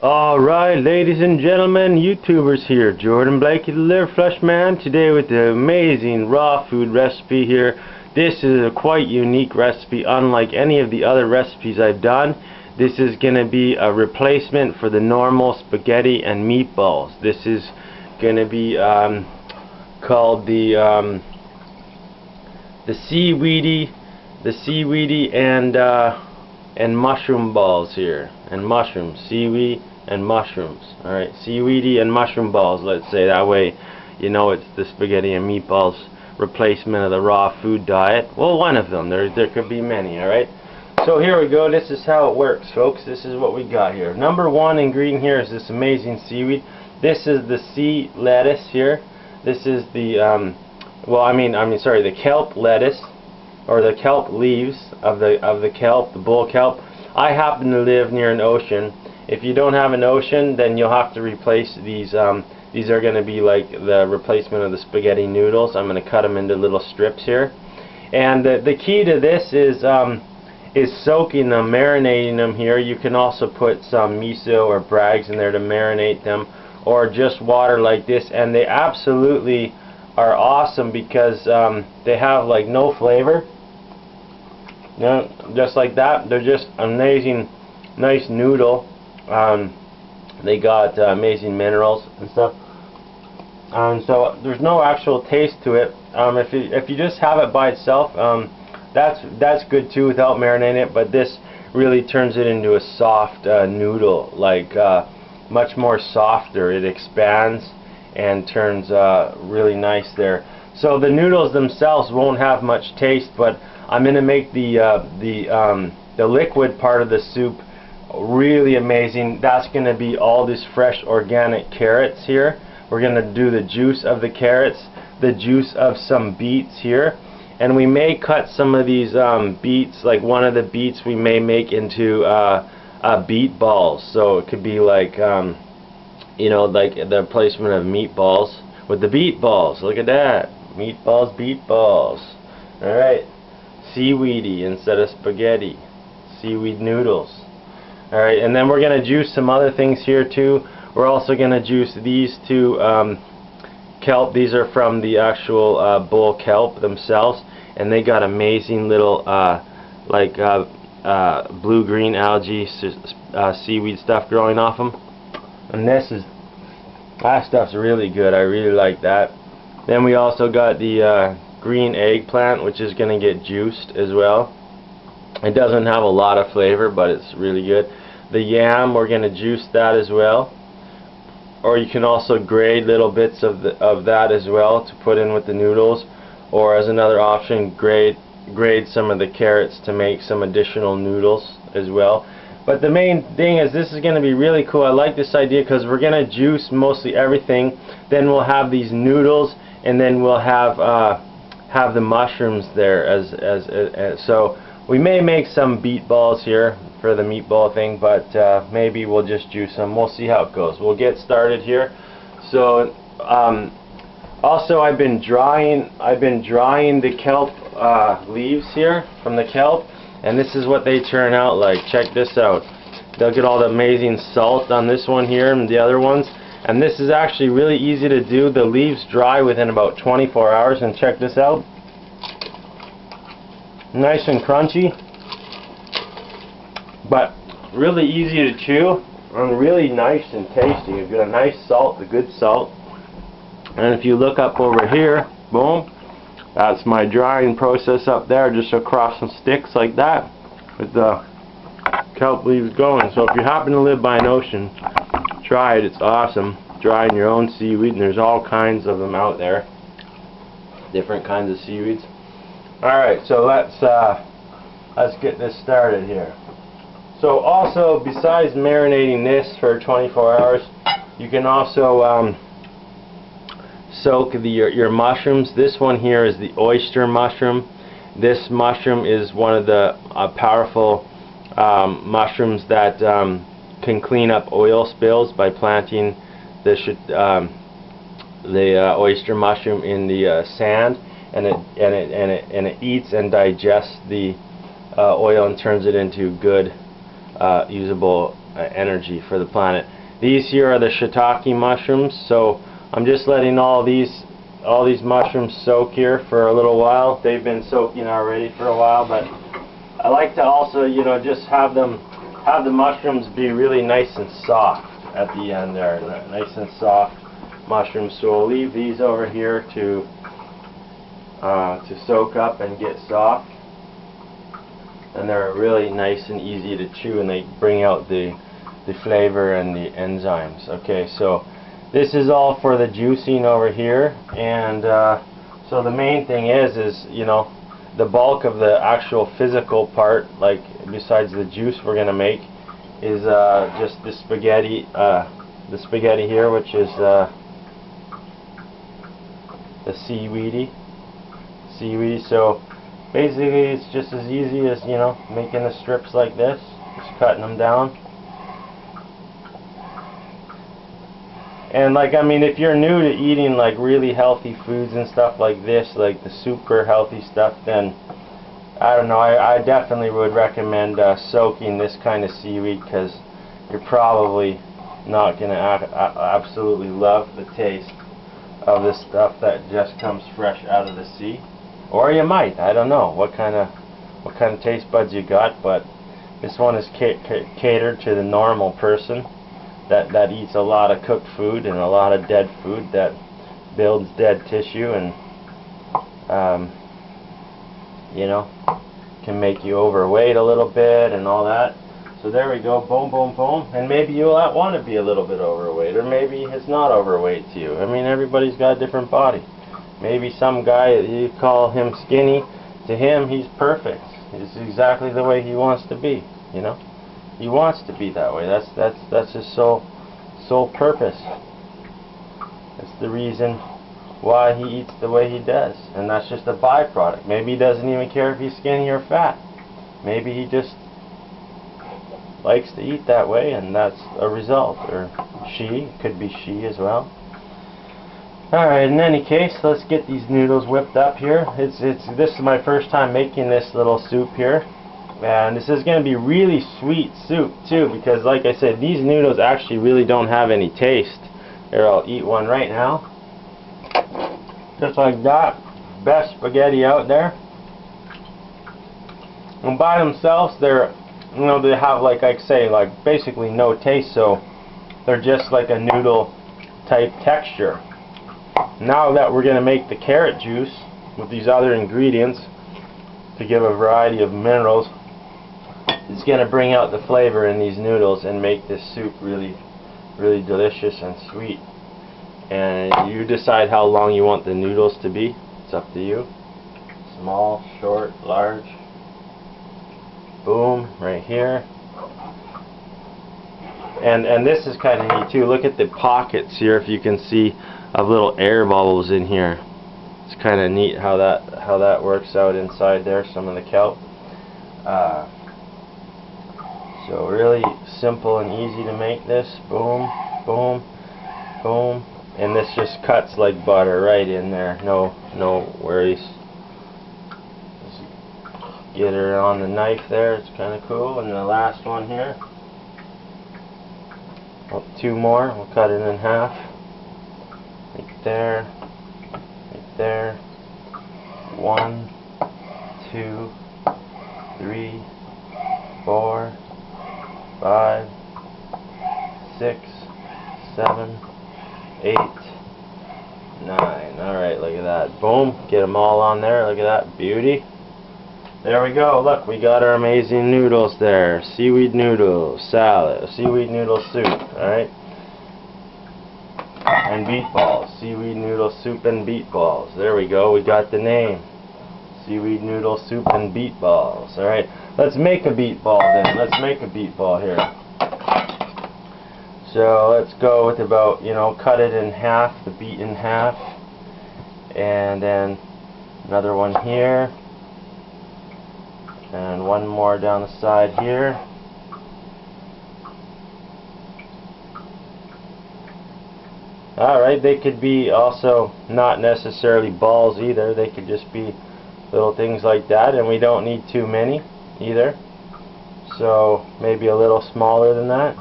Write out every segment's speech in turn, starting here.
Alright, ladies and gentlemen, YouTubers here, Jordan Blakey, the Liver Flush Man, today with the amazing raw food recipe here. This is a quite unique recipe, unlike any of the other recipes I've done. This is going to be a replacement for the normal spaghetti and meatballs. This is going to be called the seaweedy and mushroom balls here, and mushrooms, seaweed and mushrooms. Alright, seaweedy and mushroom balls, let's say, that way you know it's the spaghetti and meatballs replacement of the raw food diet. Well, one of them, there could be many. Alright, so here we go. This is how it works, folks. This is what we got here. Number one ingredient here is this amazing seaweed. This is the sea lettuce here. This is the the kelp lettuce, or the kelp leaves of the kelp, the bull kelp. I happen to live near an ocean. If you don't have an ocean, then you'll have to replace these. These are going to be like the replacement of the spaghetti noodles. I'm going to cut them into little strips here. And the key to this is soaking them, marinating them here. You can also put some miso or brags in there to marinate them, or just water like this. And they absolutely are awesome because they have like no flavor. You know, just like that. They're just amazing, nice noodle. They got amazing minerals and stuff. So there's no actual taste to it. If you just have it by itself, that's good too without marinating it. But this really turns it into a soft noodle, like much more softer. It expands and turns really nice there. So the noodles themselves won't have much taste, but I'm going to make the liquid part of the soup really amazing. That's going to be all these fresh organic carrots here. We're going to do the juice of the carrots, the juice of some beets here, and we may cut some of these beets, like one of the beets we may make into beet balls. So it could be like you know, like the replacement of meatballs with the beet balls. Look at that. Meatballs, beet balls. Alright. Seaweedy instead of spaghetti. Seaweed noodles. Alright, and then we're going to juice some other things here too. We're also going to juice these two kelp. These are from the actual bull kelp themselves, and they got amazing little blue-green algae seaweed stuff growing off them. And that stuff's really good. I really like that. Then we also got the green eggplant, which is going to get juiced as well. It doesn't have a lot of flavor, but it's really good. The yam, we're going to juice that as well. Or you can also grate little bits of that as well to put in with the noodles. Or as another option, grate some of the carrots to make some additional noodles as well. But the main thing is this is going to be really cool. I like this idea because we're going to juice mostly everything. Then we'll have these noodles, and then we'll have the mushrooms there so we may make some beet balls here for the meatball thing, but maybe we'll just juice them. We'll see how it goes. We'll get started here. So also I've been drying the kelp leaves here from the kelp, and this is what they turn out like. Check this out. They'll get all the amazing salt on this one here and the other ones. And this is actually really easy to do. The leaves dry within about 24 hours, and check this out. Nice and crunchy, but really easy to chew, and really nice and tasty. You've got a nice salt, the good salt. And if you look up over here, boom, that's my drying process up there, just across some sticks like that, with the kelp leaves going. So if you happen to live by an ocean, try it. It's awesome. Drying your own seaweed, and there's all kinds of them out there. Different kinds of seaweeds. Alright, so let's get this started here. So also, besides marinating this for 24 hours, you can also soak your mushrooms. This one here is the oyster mushroom. This mushroom is one of the powerful mushrooms that can clean up oil spills by planting the oyster mushroom in the sand, and it eats and digests the oil and turns it into good usable energy for the planet. These here are the shiitake mushrooms, so I'm just letting all these mushrooms soak here for a little while. They've been soaking already for a while, but I like to also, you know, just have the mushrooms be really nice and soft at the end there, nice and soft mushrooms. So we'll leave these over here to soak up and get soft, and they're really nice and easy to chew, and they bring out the flavor and the enzymes. Okay, so this is all for the juicing over here, and so the main thing is you know, the bulk of the actual physical part, like besides the juice we're gonna make, is just the spaghetti here, which is the seaweedy. So basically it's just as easy as, you know, making the strips like this, just cutting them down. And like, I mean, if you're new to eating like really healthy foods and stuff like this, like the super healthy stuff, then I don't know, I definitely would recommend soaking this kind of seaweed, because you're probably not going to absolutely love the taste of this stuff that just comes fresh out of the sea. Or you might, I don't know what kind of taste buds you got, but this one is catered to the normal person that eats a lot of cooked food and a lot of dead food that builds dead tissue, and you know, can make you overweight a little bit and all that. So there we go, boom, boom, boom. And maybe you'll want to be a little bit overweight, or maybe it's not overweight to you. I mean, everybody's got a different body. Maybe some guy, you call him skinny, to him he's perfect. It's exactly the way he wants to be, you know. He wants to be that way. That's his sole purpose. That's the reason why he eats the way he does, and that's just a byproduct. Maybe he doesn't even care if he's skinny or fat. Maybe he just likes to eat that way, and that's a result. Or she, could be she as well. Alright, in any case, let's get these noodles whipped up here. This is my first time making this little soup here. And this is going to be really sweet soup too, because like I said, these noodles actually really don't have any taste. Here, I'll eat one right now. Just like that. Best spaghetti out there. And by themselves, they're, you know, they have, like I say, like basically no taste, so they're just like a noodle type texture. Now that we're going to make the carrot juice with these other ingredients to give a variety of minerals, it's going to bring out the flavor in these noodles and make this soup really, really delicious and sweet. And you decide how long you want the noodles to be. It's up to you. Small, short, large. Boom, right here. And this is kind of neat too. Look at the pockets here, if you can see, of little air bubbles in here. It's kind of neat how that works out inside there, some of the kelp. So really simple and easy to make this. Boom, boom, boom. And this just cuts like butter right in there. No worries. Just get her on the knife there. It's kind of cool. And the last one here. Oh, two more. We'll cut it in half. Right there. Right there. 1, 2, 3, 4, 5, 6, 7, 8, 9. Alright, look at that. Boom. Get them all on there. Look at that beauty. There we go. Look, we got our amazing noodles there. Seaweed noodle salad. Seaweed noodle soup. Alright. And beet balls. Seaweed noodle soup and beet balls. There we go. We got the name. Seaweed noodle soup and beet balls. Alright. Let's make a beet ball then. Let's make a beet ball here. So let's go with about, you know, cut it in half, the beet in half. And then another one here. And one more down the side here. Alright, they could be also not necessarily balls either. They could just be little things like that, and we don't need too many either. So maybe a little smaller than that.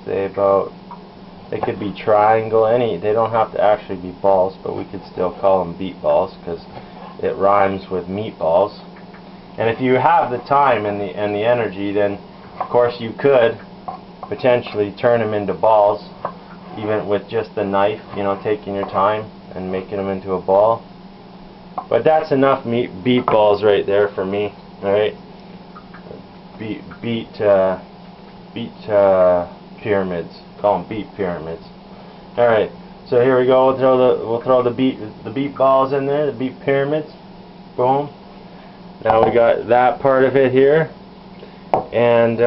Say about, they could be triangle, they don't have to actually be balls, but we could still call them beet balls because it rhymes with meatballs. And if you have the time and the energy, then of course you could potentially turn them into balls, even with just the knife, you know, taking your time and making them into a ball. But that's enough beet balls right there for me. All right, beet pyramids. Call them beet pyramids. All right, so here we go. We'll throw the beet balls in there, the beet pyramids. Boom. Now we got that part of it here, and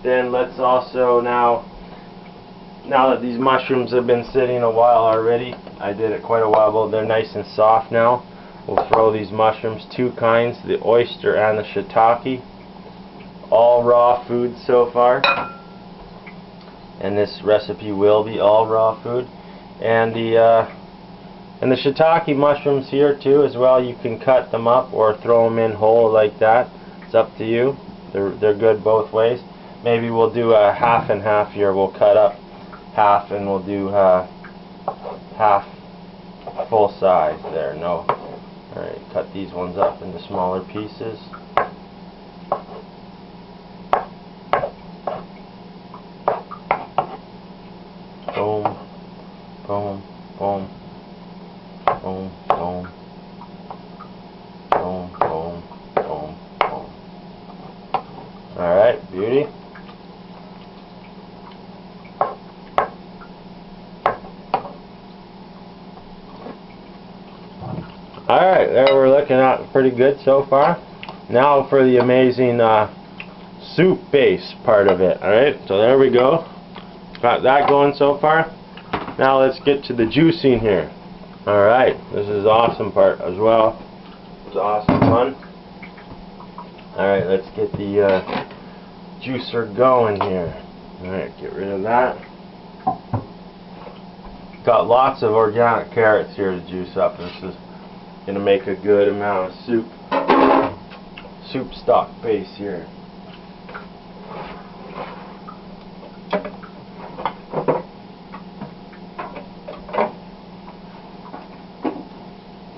then let's also now that these mushrooms have been sitting a while already, I did it quite a while ago, they're nice and soft now. We'll throw these mushrooms, two kinds, the oyster and the shitake, all raw food so far, and this recipe will be all raw food. And the shiitake mushrooms here too as well, you can cut them up or throw them in whole like that. It's up to you. They're good both ways. Maybe we'll do a half and half here. We'll cut up half and we'll do half full size there. No. Alright, cut these ones up into smaller pieces. Boom, boom, boom. Boom, boom, boom, boom, boom, boom. Alright, beauty. Alright, there we're looking at pretty good so far. Now for the amazing soup base part of it. Alright, so there we go. Got that going so far. Now let's get to the juicing here. Alright, this is the awesome part as well. It's awesome fun. Alright, let's get the juicer going here. Alright, get rid of that. Got lots of organic carrots here to juice up. This is going to make a good amount of soup stock base here.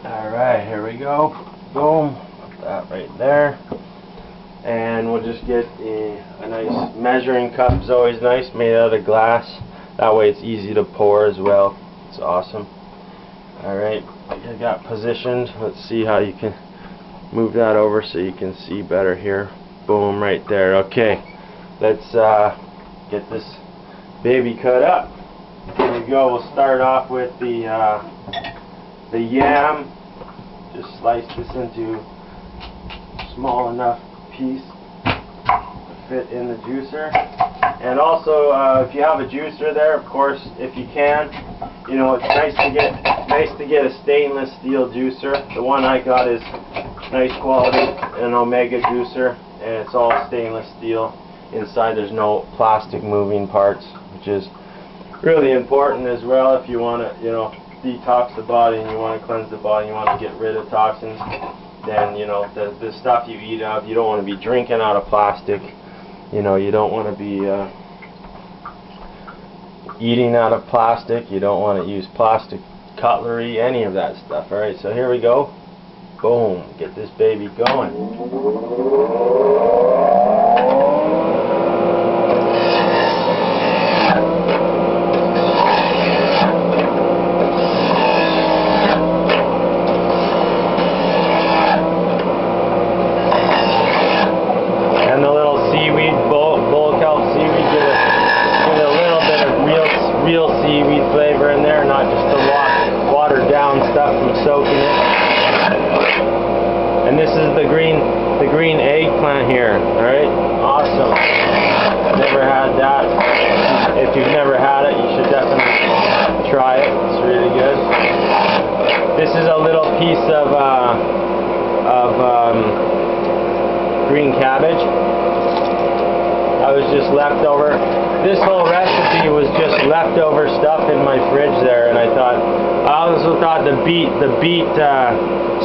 Alright, here we go. Boom. Put that right there. And we'll just get a nice measuring cup. Is always nice, made out of glass. That way it's easy to pour as well. It's awesome. Alright, I got positioned. Let's see how you can move that over so you can see better here. Boom, right there. Okay, let's get this baby cut up. Here we go. We'll start off with the yam. Just slice this into a small enough piece to fit in the juicer. And also, if you have a juicer there, of course, if you can, you know, it's nice to get a stainless steel juicer. The one I got is nice quality, an Omega juicer, and it's all stainless steel. Inside there's no plastic moving parts, which is really important as well if you want to, you know, detox the body and you want to cleanse the body, you want to get rid of toxins. Then, you know, the stuff you eat out, you don't want to be drinking out of plastic. You know, you don't want to be eating out of plastic. You don't want to use plastic cutlery, any of that stuff. Alright, so here we go. Boom. Get this baby going. And this is the green eggplant here. Alright, awesome. Never had that. If you've never had it, you should definitely try it. It's really good. This is a little piece of green cabbage. That was just leftover. This whole recipe was just leftover stuff in my fridge there, and I also thought the beet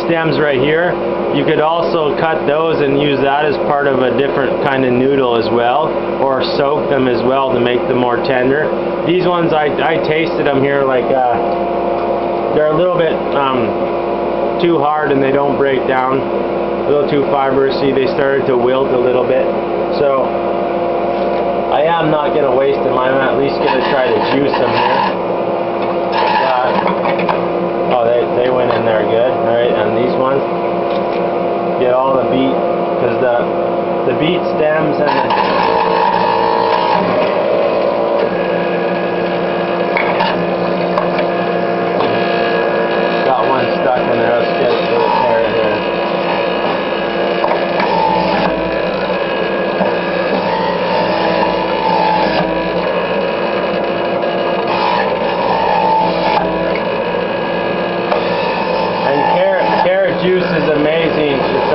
stems right here, you could also cut those and use that as part of a different kind of noodle as well, or soak them as well to make them more tender. These ones, I tasted them here, like they're a little bit too hard and they don't break down, a little too fibrous-y. They started to wilt a little bit, so I am not going to waste them. I'm at least going to try to juice them here. Oh, they went in there good. Alright, and these ones, get all the beet, because the beet stems and got one stuck in there. Let's get it to the carrot here. Juice is amazing. It's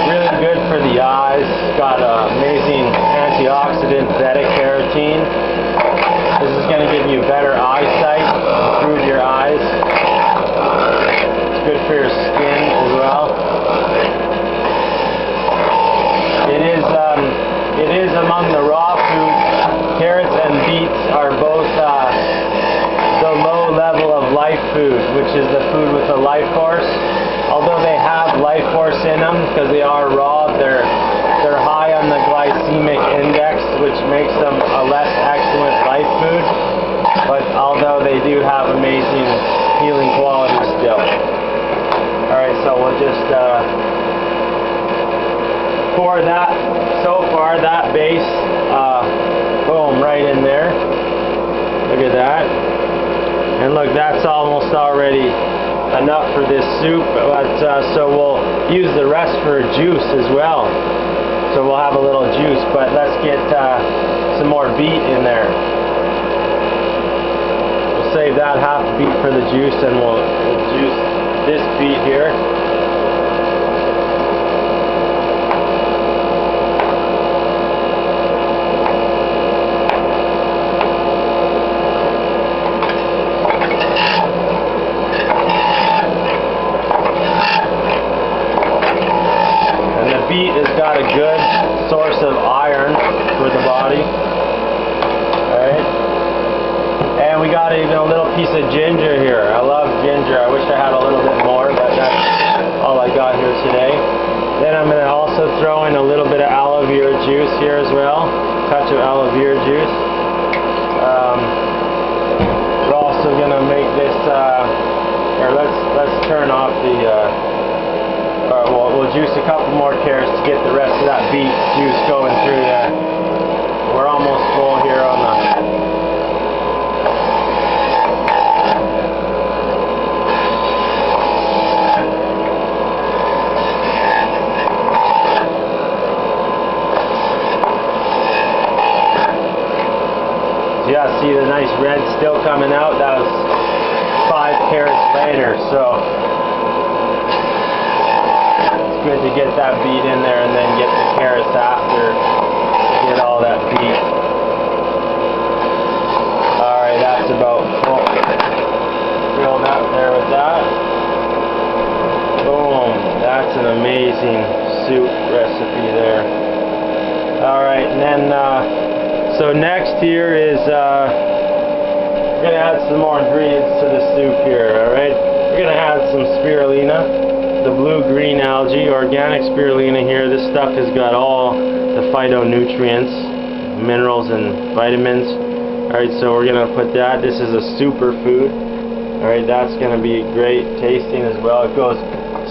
really good for the eyes. It's got amazing antioxidant Beta-Carotene. This is going to give you better eyesight, improve your eyes. It's good for your skin as well. It is among the raw foods. Carrots and beets are both the low level of life food, which is the food with the Lifeforce. Although they have Lifeforce in them, because they are raw, they're high on the glycemic index, which makes them a less excellent life food. But although they do have amazing healing qualities still. Alright, so we'll just pour that, so far, that base, boom, right in there. Look at that. And look, that's almost already enough for this soup, but so we'll use the rest for juice as well. So we'll have a little juice, but let's get some more beet in there. We'll save that half beet for the juice, and we'll juice this beet here. Beet has got a good source of iron for the body. Alright. And we got even a little piece of ginger here. I love ginger. I wish I had a little bit more, but that's all I got here today. Then I'm going to also throw in a little bit of aloe vera juice here as well. Touch of aloe vera juice. We're also going to make this, let's turn off the we'll juice a couple more carrots to get the rest of that beet juice going through there. We're almost full here on the... So yeah, see the nice red still coming out. That was 5 carrots later, so good to get that beet in there and then get the carrots after, get all that beet. Alright, that's about full. Filled up there with that. Boom, that's an amazing soup recipe there. Alright, and then so next here is we're going to add some more ingredients to the soup here. Alright, we're going to add some spirulina, the blue-green algae, organic spirulina here. This stuff has got all the phytonutrients, minerals and vitamins. Alright, so we're going to put that. This is a superfood. Alright, that's going to be great tasting as well.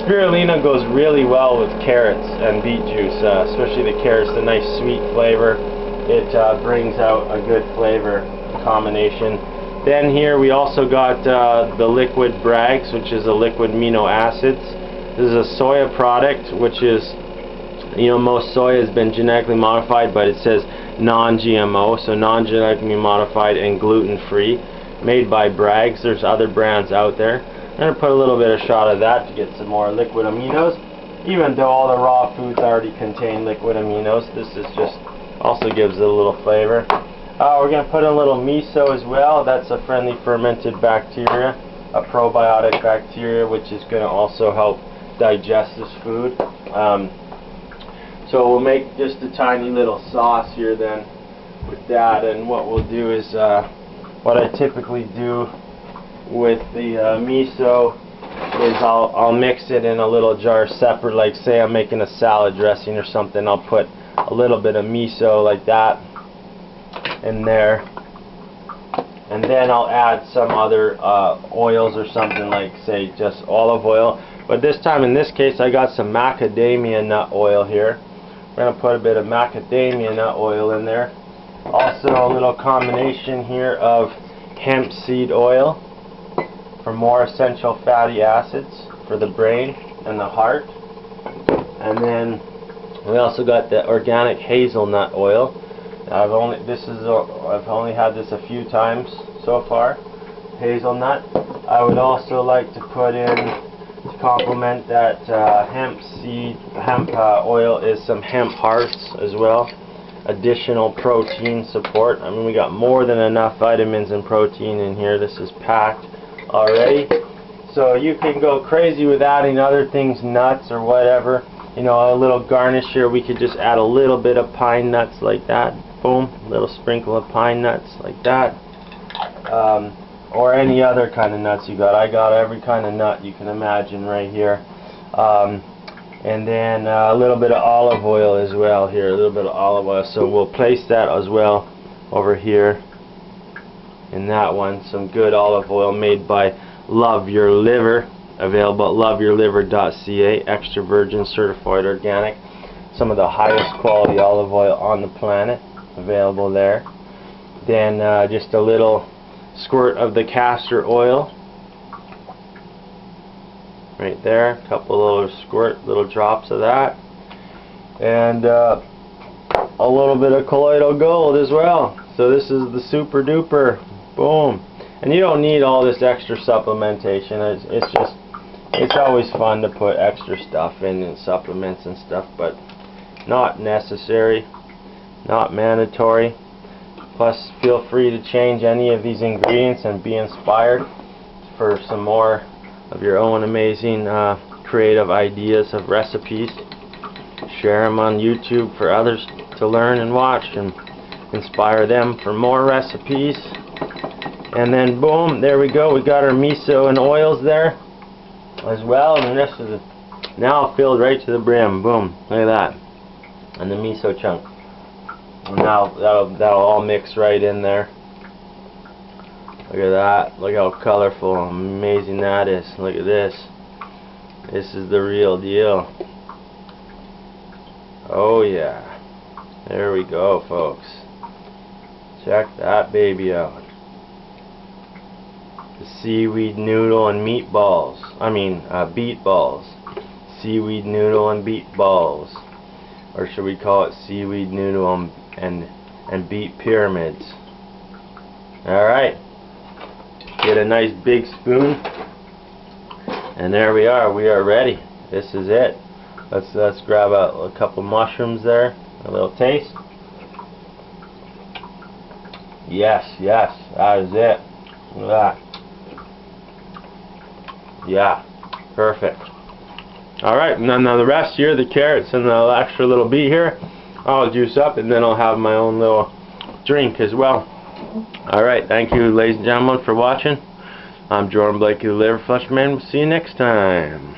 Spirulina goes really well with carrots and beet juice, especially the carrots, the nice sweet flavor. It brings out a good flavor combination. Then here we also got the liquid Brags, which is a liquid amino acids. This is a soya product, which is, you know, most soya has been genetically modified, but it says non-GMO, so non-genetically modified and gluten-free, made by Bragg's. There's other brands out there. I'm going to put a little bit of shot of that to get some more liquid aminos. Even though all the raw foods already contain liquid aminos, this is just Also gives it a little flavor. We're going to put in a little miso as well. That's a friendly fermented bacteria, a probiotic bacteria, which is going to also help digest this food. So we'll make just a tiny little sauce here then with that, and what we'll do is what I typically do with the miso is I'll mix it in a little jar separate. Like say I'm making a salad dressing or something, I'll put a little bit of miso like that in there, and then I'll add some other oils or something, like say just olive oil. But this time, in this case, I got some macadamia nut oil here. We're going to put a bit of macadamia nut oil in there. Also a little combination here of hemp seed oil for more essential fatty acids for the brain and the heart. And then we also got the organic hazelnut oil. I've only had this a few times so far. Hazelnut. I would also like to put in, to complement that hemp oil, is some hemp hearts as well. Additional protein support. I mean, we got more than enough vitamins and protein in here. This is packed already. So you can go crazy with adding other things, nuts or whatever. You know, a little garnish here, we could just add a little bit of pine nuts like that. Boom, a little sprinkle of pine nuts like that. Or any other kind of nuts you got. I got every kind of nut you can imagine right here. And then a little bit of olive oil as well here, a little bit of olive oil. So we'll place that as well over here in that one. Some good olive oil made by Love Your Liver, available at loveyourliver.ca, extra virgin certified organic. Some of the highest quality olive oil on the planet, available there. Then just a little squirt of the castor oil right there, a couple little drops of that, and a little bit of colloidal gold as well. So this is the super duper, boom. And you don't need all this extra supplementation. It's always fun to put extra stuff in and supplements and stuff, but not necessary, not mandatory. Plus, feel free to change any of these ingredients and be inspired for some more of your own amazing creative ideas of recipes. Share them on YouTube for others to learn and watch, and inspire them for more recipes. And then boom, there we go, we got our miso and oils there as well, and this is now filled right to the brim. Boom, look at that, and the miso chunk. And now that'll all mix right in there. Look at that, look how colorful, amazing that is. Look at this, this is the real deal. Oh yeah, there we go folks, check that baby out. The seaweed noodle and meat balls. Beet balls. Seaweed noodle and beet balls. Or should we call it seaweed noodle and beet pyramids? Alright. Get a nice big spoon. And there we are. We are ready. This is it. Let's grab a couple mushrooms there. A little taste. Yes, that is it. Look at that. Yeah, perfect. Alright, and then the rest here, the carrots and the extra little beet here, I'll juice up, and then I'll have my own little drink as well. Alright, thank you ladies and gentlemen for watching. I'm Jordan Blakey, the Liver Flush Man. We'll see you next time.